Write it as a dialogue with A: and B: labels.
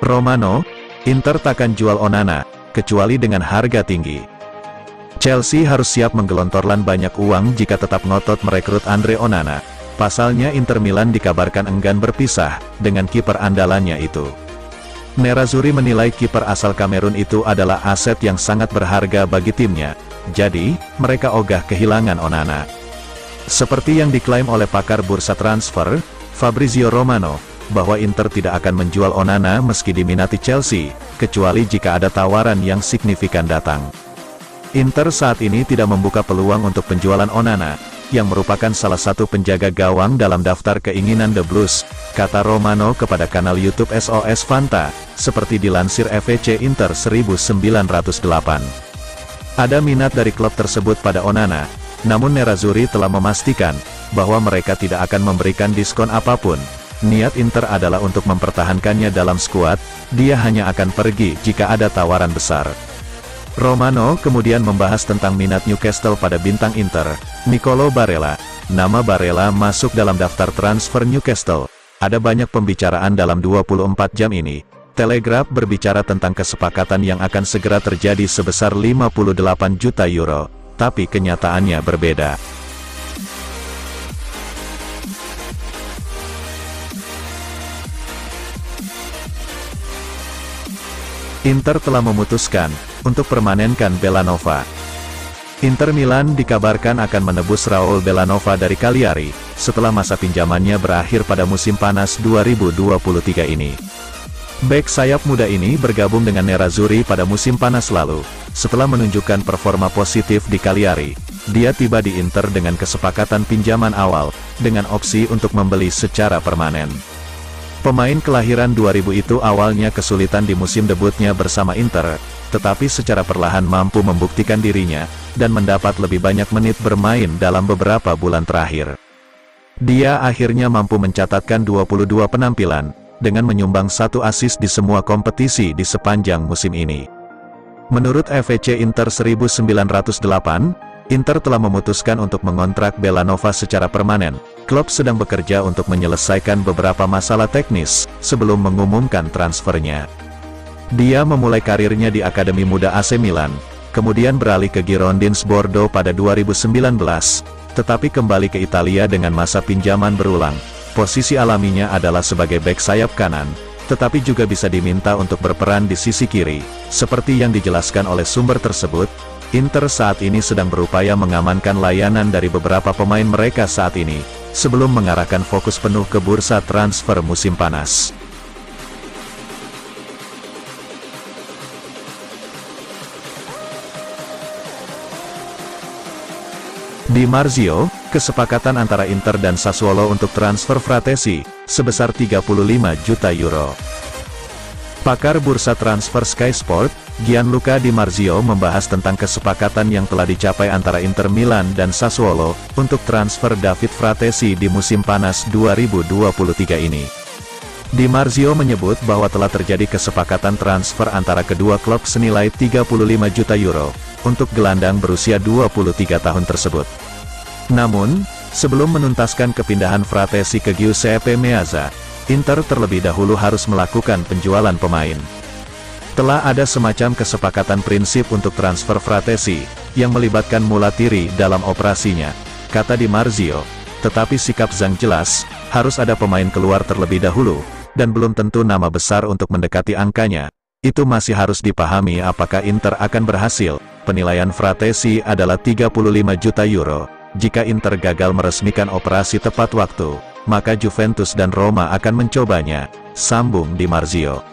A: Romano, Inter takkan jual Onana, kecuali dengan harga tinggi. Chelsea harus siap menggelontorkan banyak uang jika tetap ngotot merekrut Andre Onana. Pasalnya Inter Milan dikabarkan enggan berpisah dengan kiper andalannya itu. Nerazzurri menilai kiper asal Kamerun itu adalah aset yang sangat berharga bagi timnya, jadi mereka ogah kehilangan Onana. Seperti yang diklaim oleh pakar bursa transfer, Fabrizio Romano, bahwa Inter tidak akan menjual Onana meski diminati Chelsea, kecuali jika ada tawaran yang signifikan datang. Inter saat ini tidak membuka peluang untuk penjualan Onana, yang merupakan salah satu penjaga gawang dalam daftar keinginan The Blues, kata Romano kepada kanal YouTube SOS Fanta, seperti dilansir FVC Inter 1908. Ada minat dari klub tersebut pada Onana, namun Nerazzurri telah memastikan bahwa mereka tidak akan memberikan diskon apapun. Niat Inter adalah untuk mempertahankannya dalam skuad, dia hanya akan pergi jika ada tawaran besar. Romano kemudian membahas tentang minat Newcastle pada bintang Inter, Nicolo Barella. Nama Barella masuk dalam daftar transfer Newcastle. Ada banyak pembicaraan dalam 24 jam ini. Telegraph berbicara tentang kesepakatan yang akan segera terjadi sebesar 58 juta euro, tapi kenyataannya berbeda. Inter telah memutuskan untuk permanenkan Bellanova. Inter Milan dikabarkan akan menebus Raul Bellanova dari Cagliari, setelah masa pinjamannya berakhir pada musim panas 2023 ini. Bek sayap muda ini bergabung dengan Nerazzurri pada musim panas lalu. Setelah menunjukkan performa positif di Cagliari, dia tiba di Inter dengan kesepakatan pinjaman awal, dengan opsi untuk membeli secara permanen. Pemain kelahiran 2000 itu awalnya kesulitan di musim debutnya bersama Inter, tetapi secara perlahan mampu membuktikan dirinya, dan mendapat lebih banyak menit bermain dalam beberapa bulan terakhir. Dia akhirnya mampu mencatatkan 22 penampilan, dengan menyumbang 1 assist di semua kompetisi di sepanjang musim ini. Menurut FVC Inter 1908, Inter telah memutuskan untuk mengontrak Bellanova secara permanen. Klub sedang bekerja untuk menyelesaikan beberapa masalah teknis, sebelum mengumumkan transfernya. Dia memulai karirnya di Akademi Muda AC Milan, kemudian beralih ke Girondins Bordeaux pada 2019, tetapi kembali ke Italia dengan masa pinjaman berulang. Posisi alaminya adalah sebagai bek sayap kanan, tetapi juga bisa diminta untuk berperan di sisi kiri. Seperti yang dijelaskan oleh sumber tersebut, Inter saat ini sedang berupaya mengamankan layanan dari beberapa pemain mereka saat ini, sebelum mengarahkan fokus penuh ke bursa transfer musim panas. Di Marzio, kesepakatan antara Inter dan Sassuolo untuk transfer Fratesi, sebesar 35 juta euro. Pakar bursa transfer Sky Sport, Gianluca Di Marzio membahas tentang kesepakatan yang telah dicapai antara Inter Milan dan Sassuolo, untuk transfer David Fratesi di musim panas 2023 ini. Di Marzio menyebut bahwa telah terjadi kesepakatan transfer antara kedua klub senilai 35 juta euro, untuk gelandang berusia 23 tahun tersebut. Namun, sebelum menuntaskan kepindahan Fratesi ke Giuseppe Meazza, Inter terlebih dahulu harus melakukan penjualan pemain. Telah ada semacam kesepakatan prinsip untuk transfer Fratesi, yang melibatkan Mulatiri dalam operasinya, kata Di Marzio, tetapi sikap Zhang jelas, harus ada pemain keluar terlebih dahulu, dan belum tentu nama besar untuk mendekati angkanya. Itu masih harus dipahami apakah Inter akan berhasil. Penilaian Fratesi adalah 35 juta euro. Jika Inter gagal meresmikan operasi tepat waktu, maka Juventus dan Roma akan mencobanya, sambung Di Marzio.